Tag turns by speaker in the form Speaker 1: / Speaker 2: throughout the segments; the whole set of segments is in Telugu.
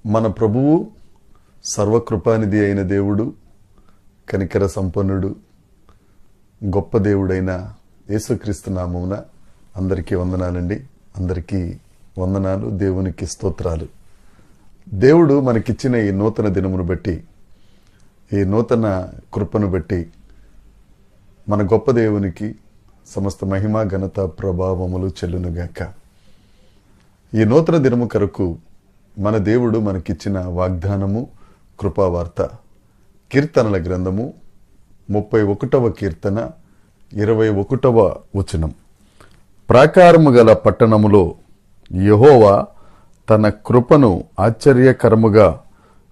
Speaker 1: మన ప్రభువు సర్వకృపానిధి అయిన దేవుడు, కనికర సంపన్నుడు, గొప్ప దేవుడైన యేసుక్రీస్తు నామమున అందరికీ వందనాలండి. అందరికీ వందనాలు, దేవునికి స్తోత్రాలు. దేవుడు మనకిచ్చిన ఈ నూతన దినమును బట్టి, ఈ నూతన కృపను బట్టి మన గొప్ప దేవునికి సమస్త మహిమ ఘనత ప్రభావములు చెల్లునుగాక. ఈ నూతన దినము కొరకు మన దేవుడు మనకిచ్చిన వాగ్దానము కృపావార్త. కీర్తనల గ్రంథము 31వ కీర్తన 21వ వచనం. ప్రాకారము గల పట్టణములో యెహోవా తన కృపను ఆశ్చర్యకరముగా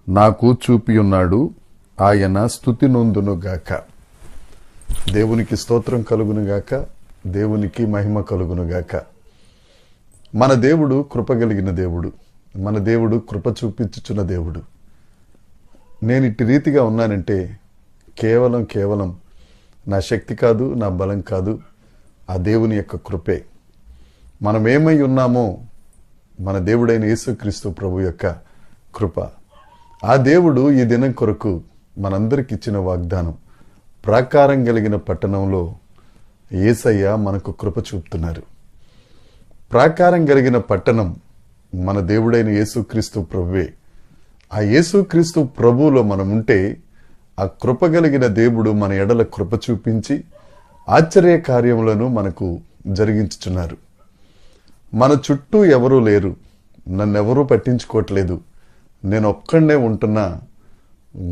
Speaker 1: నాకు చూపియున్నాడు, ఆయన స్తుతి నొందునుగాక. దేవునికి స్తోత్రం కలుగునుగాక, దేవునికి మహిమ కలుగునుగాక. మన దేవుడు కృపగలిగిన దేవుడు, మన దేవుడు కృప చూపించుచున్న దేవుడు. నేను ఇట్టి రీతిగా ఉన్నానంటే కేవలం నా శక్తి కాదు, నా బలం కాదు, ఆ దేవుని యొక్క కృపే. మనం ఏమై ఉన్నామో మన దేవుడైన యేసుక్రీస్తు ప్రభు యొక్క కృప. ఆ దేవుడు ఈ దినం కొరకు మనందరికి ఇచ్చిన వాగ్దానం, ప్రాకారం కలిగిన పట్టణంలో యేసయ్య మనకు కృప చూపుతున్నారు. ప్రాకారం కలిగిన పట్టణం మన దేవుడైన యేసుక్రీస్తు ప్రభువే. ఆ యేసుక్రీస్తు ప్రభువులో మనం ఉంటే ఆ కృప కలిగిన దేవుడు మన ఎడల కృప చూపించి ఆశ్చర్య కార్యములను మనకు జరిగించుచున్నారు. మన చుట్టూ ఎవరూ లేరు, నన్నెవరూ పట్టించుకోవట్లేదు, నేను ఒక్కడే ఉంటున్నా.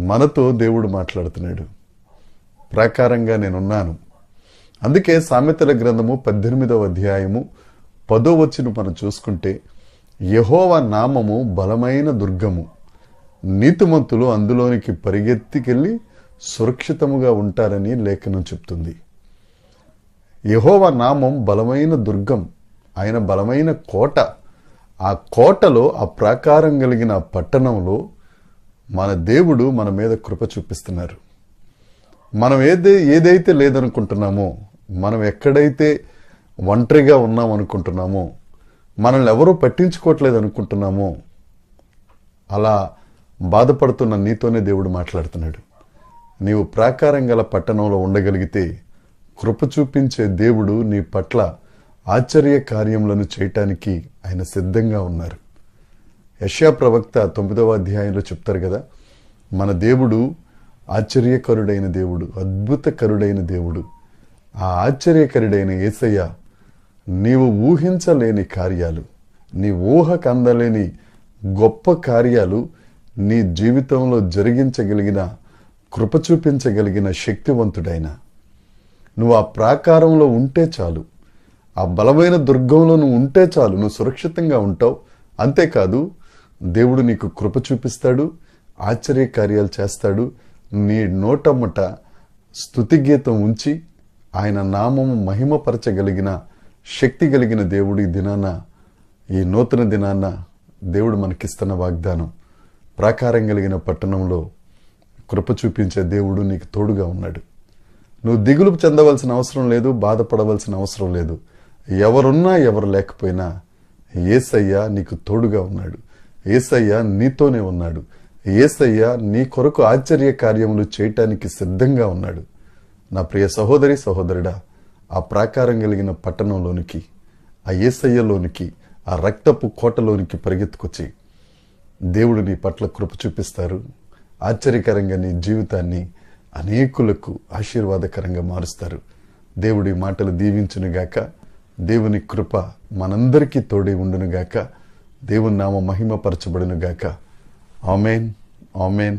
Speaker 1: మనతో దేవుడు మాట్లాడుతున్నాడు. ప్రాకారంగా నేనున్నాను. అందుకే సామెతల గ్రంథము 18వ అధ్యాయము 10వ వచనం మనం చూసుకుంటే, యెహోవా నామము బలమైన దుర్గము, నీతిమంతులు అందులోనికి పరిగెత్తికెళ్లి సురక్షితముగా ఉంటారని లేఖనం చెప్తుంది. యెహోవా నామం బలమైన దుర్గం, ఆయన బలమైన కోట. ఆ కోటలో, ఆ ప్రాకారం కలిగిన పట్టణంలో మన దేవుడు మన మీద కృప చూపిస్తున్నారు. మనం ఏదైతే లేదనుకుంటున్నామో, మనం ఎక్కడైతే ఒంటరిగా ఉన్నాం అనుకుంటున్నామో, మనల్ని ఎవరూ పట్టించుకోవట్లేదు అనుకుంటున్నామో, అలా బాధపడుతున్న నీతోనే దేవుడు మాట్లాడుతున్నాడు. నీవు ప్రాకారం గల పట్టణంలో ఉండగలిగితే కృప చూపించే దేవుడు నీ పట్ల ఆశ్చర్య కార్యములను చేయటానికి ఆయన సిద్ధంగా ఉన్నారు. యెషయా ప్రవక్త 9వ అధ్యాయంలో చెప్తారు కదా, మన దేవుడు ఆశ్చర్యకరుడైన దేవుడు, అద్భుతకరుడైన దేవుడు. ఆ ఆశ్చర్యకరుడైన యేసయ్య నీవు ఊహించలేని కార్యాలు, నీ ఊహకు అందలేని గొప్ప కార్యాలు నీ జీవితంలో జరిగించగలిగిన, కృప చూపించగలిగిన శక్తివంతుడైన నువ్వు ఆ ప్రాకారంలో ఉంటే చాలు, ఆ బలమైన దుర్గంలో నువ్వు ఉంటే చాలు, నువ్వు సురక్షితంగా ఉంటావు. అంతేకాదు, దేవుడు నీకు కృప చూపిస్తాడు, ఆశ్చర్య కార్యాలు చేస్తాడు. నీ నోటమ్మట స్తుతి గీతం ఉంచి ఆయన నామము మహిమపరచగలిగిన శక్తి కలిగిన దేవుడు ఈ దినాన, ఈ నూతన దినాన దేవుడు మనకిస్తున్న వాగ్దానం. ప్రాకారం కలిగిన పట్టణంలో కృప చూపించే దేవుడు నీకు తోడుగా ఉన్నాడు. నువ్వు దిగులు చెందవలసిన అవసరం లేదు, బాధపడవలసిన అవసరం లేదు. ఎవరున్నా ఎవరు లేకపోయినా యేసయ్య నీకు తోడుగా ఉన్నాడు. యేసయ్య నీతోనే ఉన్నాడు. యేసయ్య నీ కొరకు ఆశ్చర్య కార్యములు చేయటానికి సిద్ధంగా ఉన్నాడు. నా ప్రియ సహోదరి సహోదరుడా, ఆ ప్రాకారం కలిగిన పట్టణంలోనికి, ఆ యేసయ్యలోనికి, ఆ రక్తపు కోటలోనికి పరిగెత్తుకొచ్చి దేవుడు నీ పట్ల కృప చూపిస్తారు. ఆశ్చర్యకరంగా నీ జీవితాన్ని అనేకులకు ఆశీర్వాదకరంగా మారుస్తారు. దేవుడి మాటలు దీవించునుగాక. దేవుని కృప మనందరికీ తోడై ఉండునుగాక. దేవుని నామ మహిమపరచబడునుగాక. ఆమేన్, ఆమేన్,